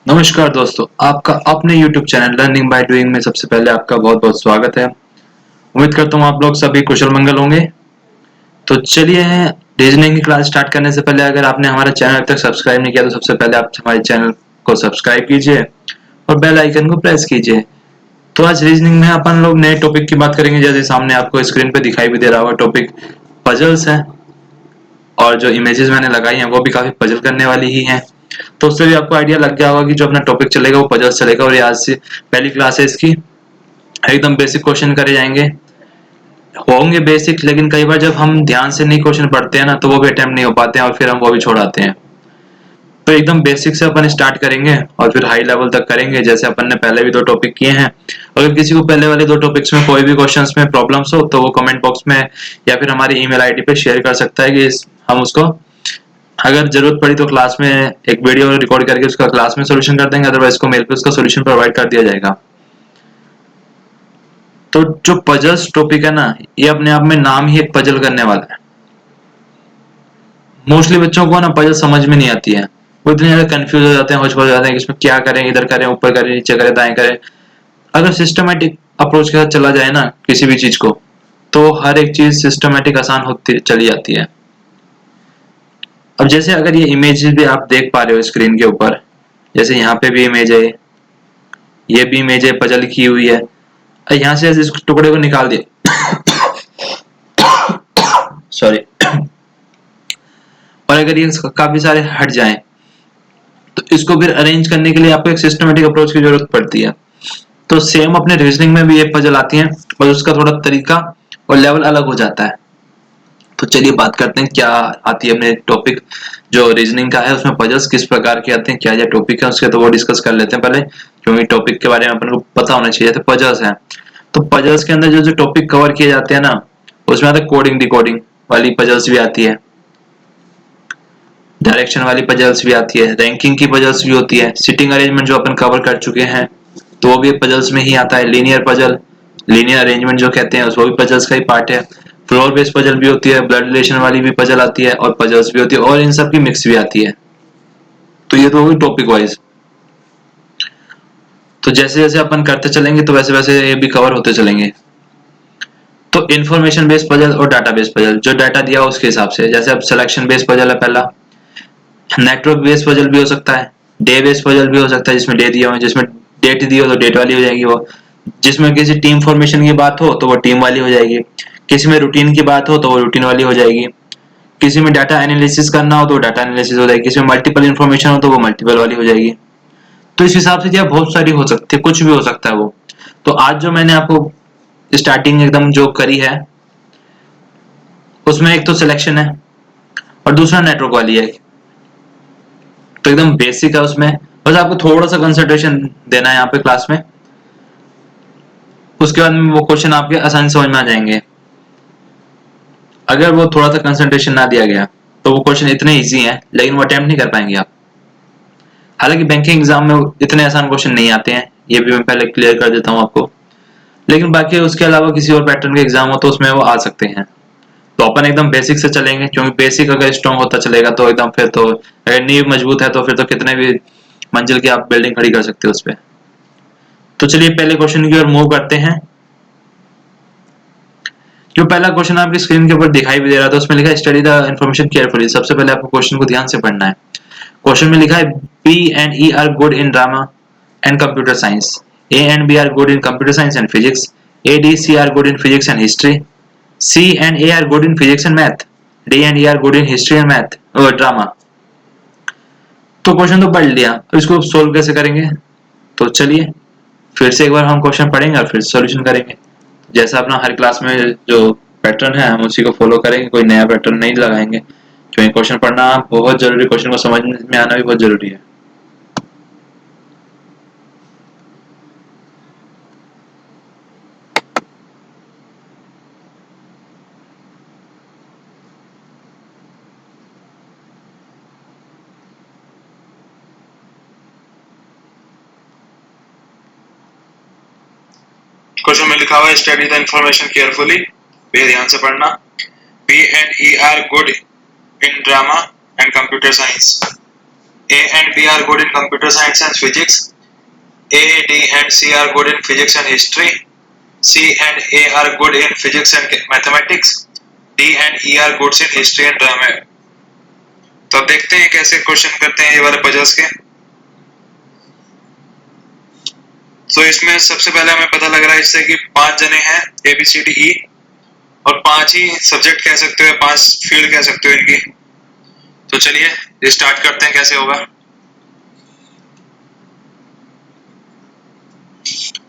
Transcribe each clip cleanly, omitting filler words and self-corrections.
नमस्कार दोस्तों, आपका अपने YouTube channel learning by doing में सबसे पहले आपका बहुत-बहुत स्वागत है। उम्मीद करता हूँ आप लोग सभी कुशल मंगल होंगे। तो चलिए रीजनिंग की क्लास स्टार्ट करने से पहले अगर आपने हमारा चैनल अब तक सब्सक्राइब नहीं किया तो सबसे पहले आप हमारे चैनल को सब्सक्राइब कीजिए और बेल आइकन को प्रेस कीजिए। तो आज रीजनिंग में अपन लोग नए टॉपिक की बात करेंगे। जैसे सामने आपको स्क्रीन पे दिखाई भी दे रहा होगा, टॉपिक पजल्स है और जो इमेजेस मैंने लगाई हैं वो भी काफी पजल करने वाली ही हैं। तो उससे भी आपको आइडिया लग गया होगा कि जो अपना टॉपिक चलेगा वो पजल्स चलेगा। और ये आज से पहली क्लास है इसकी, एकदम बेसिक क्वेश्चन करे जाएंगे, होंगे बेसिक, लेकिन कई बार जब हम ध्यान से नहीं क्वेश्चन पढ़ते हैं ना तो वो भी अटेम्प्ट नहीं हो पाते हैं और फिर हम वो भी छोड़ आते हैं। तो एकदम बेसिक से अपन स्टार्ट करेंगे और फिर हाई लेवल तक करेंगे, जैसे अपन ने पहले भी 2 टॉपिक किए हैं। अगर किसी को पहले वाले 2 टॉपिक्स में कोई भी क्वेश्चंस में प्रॉब्लम्स हो तो वो कमेंट बॉक्स में या फिर हमारी ईमेल आईडी पे शेयर कर सकता है कि हम उसको अगर जरूरत पड़ी तो क्लास में एक वीडियो रिकॉर्ड करके उसका क्लास में सॉल्यूशन कर देंगे, अदरवाइज को मेल पे उसका सॉल्यूशन प्रोवाइड कर दिया जाएगा। तो जो पजल्स टॉपिक है ना, ये अपने आप में नाम ही एक पजल करने वाला है। मोस्टली बच्चों को ना पजल समझ में नहीं आती है, वो इतने ज्यादा कंफ्यूज हो जाते हैं, होश हो जाते हैं कि इसमें क्या करें, इधर करें, ऊपर करें, नीचे करें, दाएं करें। अगर सिस्टमेटिक अप्रोच के साथ चला जाए ना किसी भी चीज को, तो हर एक चीज सिस्टमेटिक आसान होती चली जाती है। अब जैसे अगर ये इमेज भी आप देख पा रहे हो स्क्रीन के ऊपर, जैसे यहाँ पे भी इमेज है, ये भी इमेज है, पजल की हुई है। यहाँ से इस टुकड़े को निकाल दिया, सॉरी, और अगर ये काफी सारे हट जाएं तो इसको फिर अरेंज करने के लिए आपको एक सिस्टमेटिक अप्रोच की जरूरत पड़ती है। तो सेम अपने रीजनिंग में भी ये पजल आती हैं, और उसका थोड़ा तरीका और लेवल अलग हो जाता है। तो चलिए बात करते हैं क्या आती है अपने टॉपिक जो रीजनिंग का है, उसमें पजल्स किस प्रकार के आते हैं, क्या क्या टॉपिक है उसके, तो वो डिस्कस कर लेते हैं पहले, क्योंकि टॉपिक के बारे में अपन को पता होना चाहिए। तो पजल्स है, तो पजल्स के अंदर जो जो टॉपिक कवर किए जाते हैं ना, उसमें आता है कोडिंग डिकोडिंग वाली पजल्स भी आती है, डायरेक्शन वाली पजल्स भी आती है, रैंकिंग की पजल्स भी होती है, सिटिंग अरेंजमेंट जो अपन कवर कर चुके हैं तो वो भी पजल्स में ही आता है, लीनियर पजल, लीनियर अरेंजमेंट जो कहते हैं वो भी पजल्स का ही पार्ट है, फ्लोर बेस्ड पजल भी होती है, ब्लड रिलेशन वाली भी पजल आती है और पजल्स भी होती है, और इन सब की मिक्स भी आती है। तो ये तो होगी टॉपिक वाइज। तो जैसे जैसे अपन करते चलेंगे तो वैसे वैसे ये भी कवर होते चलेंगे। तो इन्फॉर्मेशन बेस्ड पजल और डाटा बेस्ड पजल, जो डाटा दिया उसके हिसाब से, जैसे अब सिलेक्शन बेस्ड पजल है पहला, नेटवर्क बेस्ड पजल भी हो सकता है, डे बेस्ड पजल भी हो सकता है जिसमें डे दिया हो, जिसमें डेट दी हो तो डेट वाली हो जाएगी वो, जिसमें किसी टीम फॉर्मेशन की बात हो तो वो टीम वाली हो जाएगी, किसी में रूटीन की बात हो तो वो रूटीन वाली हो जाएगी, किसी में डाटा एनालिसिस करना हो तो डाटा एनालिसिस हो जाएगी, किसी में मल्टीपल इन्फॉर्मेशन हो तो वो मल्टीपल वाली हो जाएगी। तो इस हिसाब से क्या बहुत सारी हो सकती है, कुछ भी हो सकता है वो। तो आज जो मैंने आपको स्टार्टिंग एकदम जो करी है उसमें एक तो सिलेक्शन है और दूसरा नेटवर्क वाली है। तो एकदम बेसिक है उसमें, बस आपको थोड़ा सा कंसंट्रेशन देना है यहाँ पे क्लास में, उसके बाद में वो क्वेश्चन आपके आसानी समझ में आ जाएंगे। अगर वो थोड़ा सा कंसंट्रेशन ना दिया गया तो वो क्वेश्चन इतने इजी हैं लेकिन वो अटेम्प्ट नहीं कर पाएंगे आप। हालांकि बैंकिंग एग्जाम में इतने आसान क्वेश्चन नहीं आते हैं, ये भी मैं पहले क्लियर कर देता हूँ आपको, लेकिन बाकी उसके अलावा किसी और पैटर्न के एग्जाम हो तो उसमें वो आ सकते हैं। तो अपन एकदम बेसिक से चलेंगे, क्योंकि बेसिक अगर स्ट्रॉन्ग होता चलेगा तो एकदम फिर तो, अगर नींव मजबूत है तो फिर तो कितने भी मंजिल की आप बिल्डिंग खड़ी कर सकते हो उस पर। तो चलिए पहले क्वेश्चन की ओर मूव करते हैं। जो पहला क्वेश्चन आपकी स्क्रीन के ऊपर दिखाई भी दे रहा था उसमें लिखा है स्टडी द इन्फॉर्मेशन केयरफुली। सबसे पहले आपको क्वेश्चन को ध्यान से पढ़ना है। क्वेश्चन में लिखा है B and E are good in drama and computer science, A and B are good in computer science and physics, A D C are good in physics and history, C and A are good in physics and math, D and E are good in history and math और drama. तो question तो पढ़ लिया, अब इसको solve कैसे करेंगे? तो चलिए फिर से एक बार हम क्वेश्चन पढ़ेंगे और फिर सॉल्यूशन करेंगे। जैसा अपना हर क्लास में जो पैटर्न है हम उसी को फॉलो करेंगे, कोई नया पैटर्न नहीं लगाएंगे, क्योंकि क्वेश्चन पढ़ना बहुत जरूरी, क्वेश्चन को समझ में आना भी बहुत जरूरी है। क्वेश्चन में लिखा हुआ है स्टडी द इंफॉर्मेशन केयरफुली, बेहद ध्यान से पढ़ना। B and E are good in drama and computer science, A and B are good in computer science and physics. A, D and C are good in physics and history. C and A are good in physics and mathematics. D and E are good in history and drama. तो अब देखते हैं कैसे question करते हैं ये वाले puzzles के। तो इसमें सबसे पहले हमें पता लग रहा है इससे कि 5 जने हैं ABCDE और 5 ही सब्जेक्ट कह सकते हो, 5 फील्ड कह सकते हो इनकी। तो चलिए स्टार्ट करते हैं कैसे होगा।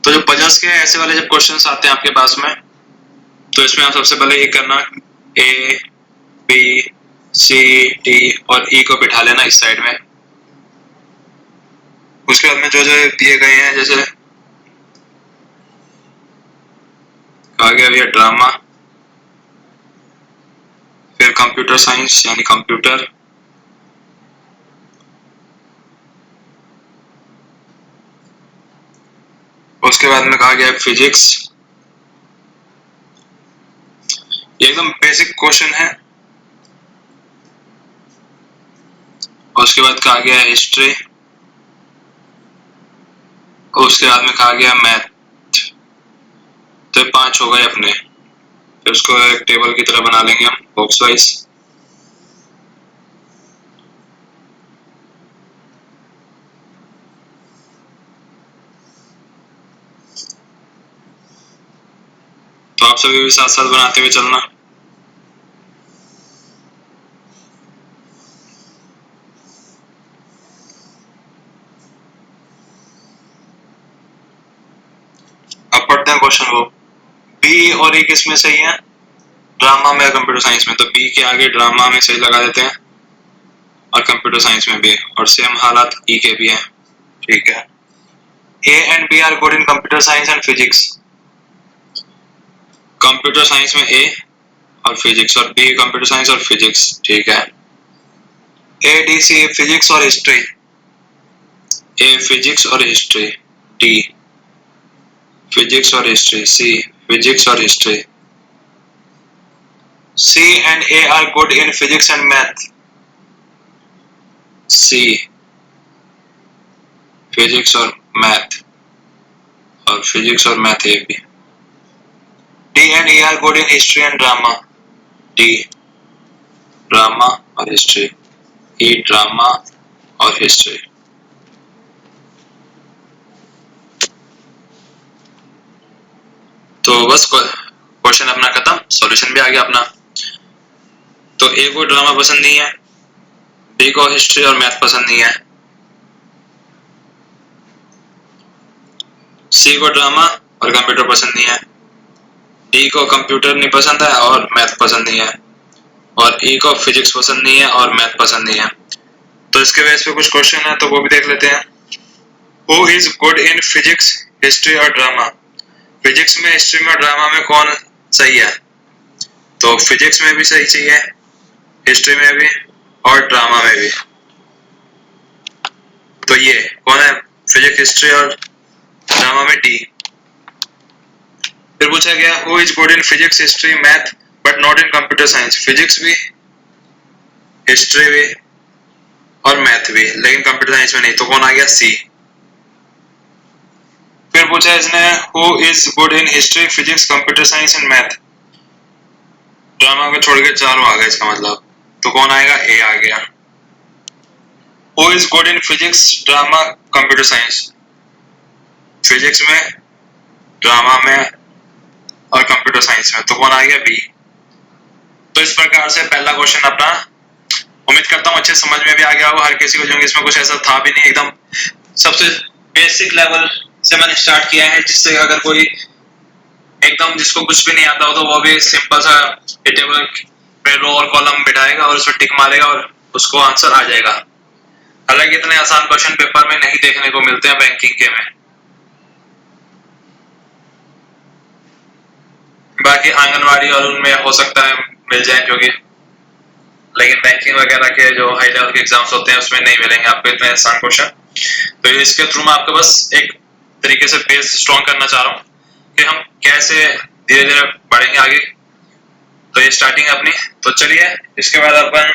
तो जो पजल्स के ऐसे वाले जब क्वेश्चंस आते हैं आपके पास में, तो इसमें आप सबसे पहले ये करना A, B, C, D और E को बिठा लेना इस साइड में। उसके बाद में जो जो दिए गए हैं, जैसे कहा गया भैया ड्रामा, फिर कंप्यूटर साइंस यानी कंप्यूटर, उसके बाद में कहा गया फिजिक्स। ये एकदम बेसिक क्वेश्चन है। उसके बाद कहा गया हिस्ट्री, उसके बाद में कहा गया मैथ। तो 5 हो गए अपने। फिर उसको एक टेबल की तरह बना लेंगे हम बॉक्स वाइज। तो आप सभी भी साथ साथ बनाते हुए चलना। अब पढ़ते हैं क्वेश्चन को। बी और ए किस में सही है? ड्रामा में, कंप्यूटर साइंस में। तो बी के आगे ड्रामा में सही लगा देते हैं और कंप्यूटर साइंस में भी, और सेम हालात ई के भी हैं। ठीक है। A and B are good in computer science and physics. Computer science में ए और फिजिक्स, और बी कंप्यूटर साइंस और फिजिक्स। ठीक है। ए डी सी फिजिक्स और हिस्ट्री। ए फिजिक्स और हिस्ट्री, डी फिजिक्स और हिस्ट्री, सी फिजिक्स और history. C and A are good in physics and math. C physics और मैथ, और फिजिक्स और मैथ ए भी। D and E are good in history and drama. D drama और history, E drama और history. तो बस question अपना खत्म, सॉल्यूशन भी आ गया अपना। तो ए को ड्रामा पसंद नहीं है, बी को हिस्ट्री और मैथ पसंद नहीं है, सी को ड्रामा और कंप्यूटर पसंद नहीं है, डी को कंप्यूटर नहीं पसंद है और मैथ पसंद नहीं है, और ई को फिजिक्स पसंद नहीं है और मैथ पसंद नहीं है। तो इसके बेस पे कुछ क्वेश्चन है, तो वो भी देख लेते हैं। Who is good in physics, history और ड्रामा? फिजिक्स में, हिस्ट्री में, ड्रामा में कौन सही है? तो फिजिक्स में भी सही चाहिए, हिस्ट्री में भी और ड्रामा में भी। तो ये कौन है? फिजिक्स, हिस्ट्री और ड्रामा में डी। फिर पूछा गया who is good in physics, history, math but not in computer science. Physics भी, हिस्ट्री भी और मैथ भी, लेकिन कंप्यूटर साइंस में नहीं। तो कौन आ गया? सी। फिर पूछा इसने who is good in history, physics, computer science and math. Drama को छोड़ के चारों आ गए इसका मतलब। तो कौन आएगा? ए आ गया। Who is good in physics, drama, computer science. Physics में, ड्रामा में और कंप्यूटर साइंस में। तो कौन आ गया? बी। तो इस प्रकार से पहला क्वेश्चन अपना, उम्मीद करता हूँ अच्छे समझ में भी आ गया होगा हर किसी को, जो इसमें कुछ ऐसा था भी नहीं, एकदम सबसे बेसिक लेवल से मैंने स्टार्ट किया है, जिससे अगर कोई एकदम जिसको कुछ भी नहीं आता हो तो वो भी सिंपल सा टेबल पे रो और कॉलम बिठाएगा और उसमें टिक मारेगा और उसको आंसर आ जाएगा। हालांकि इतने आसान क्वेश्चन पेपर में नहीं देखने को मिलते हैं बैंकिंग के में। बाकी आंगनवाड़ी और उनमें हो सकता है मिल जाए, क्योंकि लेकिन बैंकिंग वगैरह के जो हाई लेवल के एग्जाम्स होते हैं उसमें नहीं मिलेंगे आपको इतने आसान क्वेश्चन। तो इसके थ्रू मैं आपको बस एक तरीके से बेस स्ट्रॉन्ग करना चाह रहा हूँ कि हम कैसे धीरे धीरे बढ़ेंगे आगे। तो ये स्टार्टिंग है अपनी। तो चलिए इसके बाद अपन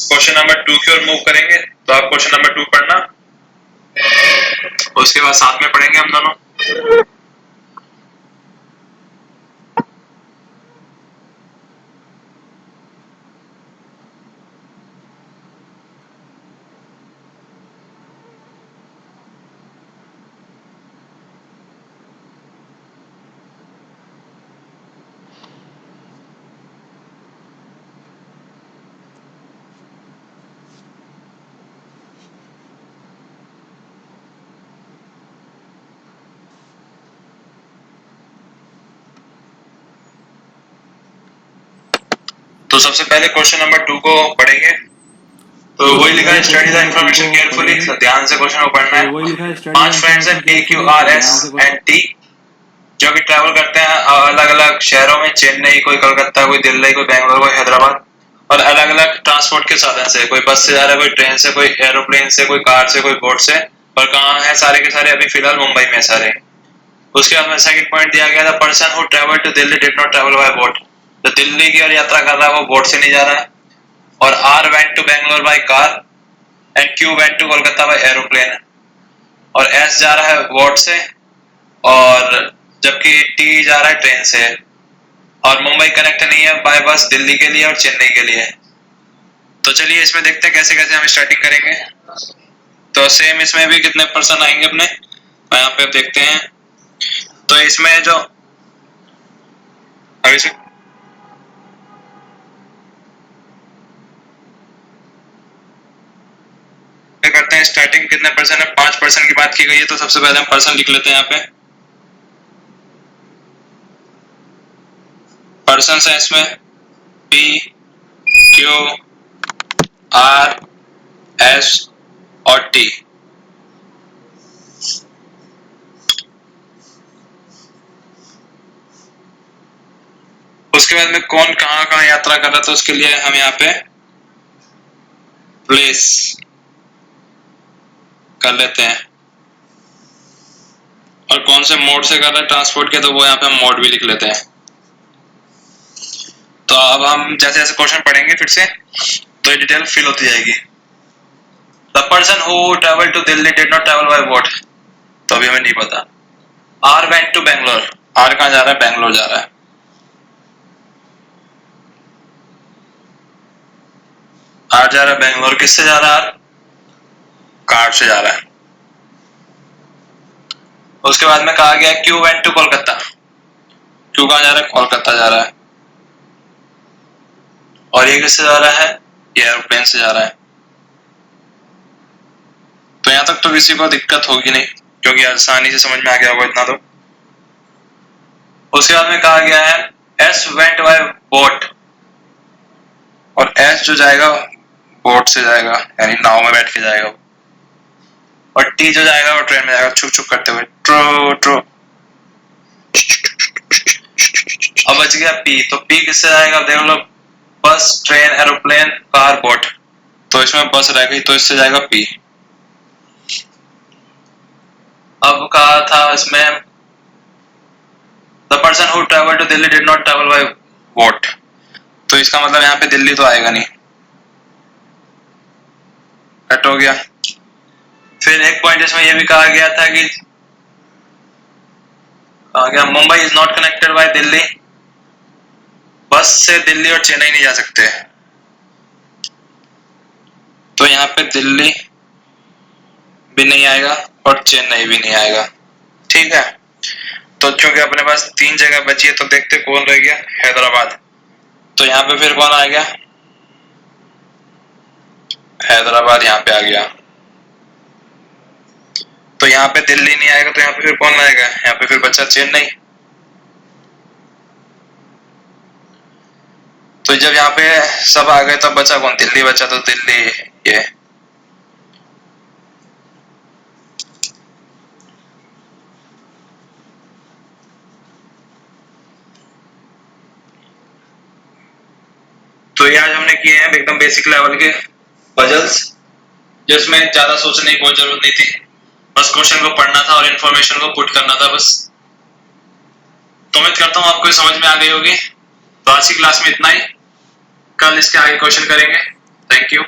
क्वेश्चन नंबर 2 की ओर मूव करेंगे। तो आप क्वेश्चन नंबर 2 पढ़ना, उसके बाद साथ में पढ़ेंगे हम दोनों। तो सबसे पहले क्वेश्चन नंबर 2 को पढ़ेंगे। तो वही लिखा है, स्टडी द इंफॉर्मेशन केयरफुली। ध्यान से क्वेश्चन को पढ़ना है। 5 फ्रेंड्स हैं P Q R S and T जो कि ट्रैवल करते हैं अलग अलग शहरों में, चेन्नई, कोई कलकत्ता, कोई दिल्ली, कोई बेंगलोर, कोई हैदराबाद, और अलग अलग ट्रांसपोर्ट के साधन से। कोई बस से जा रहा है, कोई ट्रेन से, कोई एरोप्लेन से, कोई कार से, कोई बोट से। और कहाँ है सारे के सारे? अभी फिलहाल मुंबई में सारे। उसके बाद में सेकंड पॉइंट दिया गया था, person who travel to Delhi did not travel by boat. तो दिल्ली की ओर यात्रा कर रहा है वो बोट से नहीं जा रहा है। और R went to Bangalore by car and Q went to Kolkata by aeroplane. और S जा रहा है बोट से, और जबकि T जा रहा है ट्रेन से। और मुंबई कनेक्ट नहीं है बाय बस दिल्ली के लिए और चेन्नई के लिए। तो चलिए इसमें देखते हैं कैसे कैसे हम स्टार्टिंग करेंगे। तो सेम इसमें भी कितने पर्सन आएंगे अपने, तो यहाँ पे देखते हैं। तो इसमें जो अभी से करते हैं स्टार्टिंग, कितने पर्सन है? 5 पर्सन की बात की गई है। तो सबसे पहले हम पर्सन लिख लेते हैं यहाँ पे। पर्सन है इसमें P Q R S और T। उसके बाद में कौन कहाँ कहाँ यात्रा कर रहा था, उसके लिए हम यहाँ पे प्लेस कर लेते हैं। और कौन से मोड से कर रहे हैं ट्रांसपोर्ट के, तो वो यहाँ पे हम मोड भी लिख लेते हैं। तो अब हम जैसे जैसे क्वेश्चन पढ़ेंगे फिर से, तो ये डिटेल फिल होती जाएगी। The person who travel to Delhi did not travel by boat. तो अभी हमें नहीं पता। R went to Bangalore. R कहाँ जा रहा है? बेंगलोर जा रहा है। R जा रहा है बेंगलोर, किससे जा रहा है? कार से जा रहा है। उसके बाद में कहा गया Q went to Kolkata. Q कहाँ जा रहा है? कोलकाता जा रहा है। और ये किससे जा रहा है? ये एरोप्लेन से जा रहा है। तो यहां तक तो किसी को दिक्कत होगी नहीं, क्योंकि आसानी से समझ में आ गया होगा इतना तो। उसके बाद में कहा गया है S वेंट बाय बोट। और S जो जाएगा बोट से जाएगा, यानी नाव में बैठ के जाएगा। और T जो जाएगा वो ट्रेन में जाएगा, छुक छुक करते हुए, ट्रो ट्रो। अब बच गया P। तो P किससे जाएगा? देख लो, बस, ट्रेन, एरोप्लेन, कार, बोट। तो इसमें बस रह गई, तो इससे जाएगा P। अब कहा था इसमें the person who travel to Delhi did not travel by boat. तो इसका मतलब यहाँ पे दिल्ली तो आएगा नहीं, कट हो गया। फिर एक पॉइंट इसमें यह भी कहा गया था कि Mumbai is not connected by Delhi. बस से दिल्ली और चेन्नई नहीं जा सकते। तो यहाँ पे दिल्ली भी नहीं आएगा और चेन्नई भी नहीं आएगा। ठीक है। तो चूंकि अपने पास 3 जगह बची है, तो देखते कौन रह गया? हैदराबाद। तो यहाँ पे फिर कौन आ गया? हैदराबाद यहाँ पे आ गया। तो यहाँ पे दिल्ली नहीं आएगा, तो यहाँ पे फिर कौन आएगा? यहाँ पे फिर बचा चेन्नई। तो जब यहाँ पे सब आ गए तो बचा कौन? दिल्ली बचा। तो दिल्ली ये। तो ये आज हमने किए हैं एकदम बेसिक लेवल के पजल्स, जिसमें ज्यादा सोचने की कोई जरूरत नहीं थी। बस क्वेश्चन को पढ़ना था और इन्फॉर्मेशन को पुट करना था बस। तो उम्मीद करता हूँ आपको ये समझ में आ गई होगी। तो आज की क्लास में इतना ही। कल इसके आगे क्वेश्चन करेंगे। Thank you.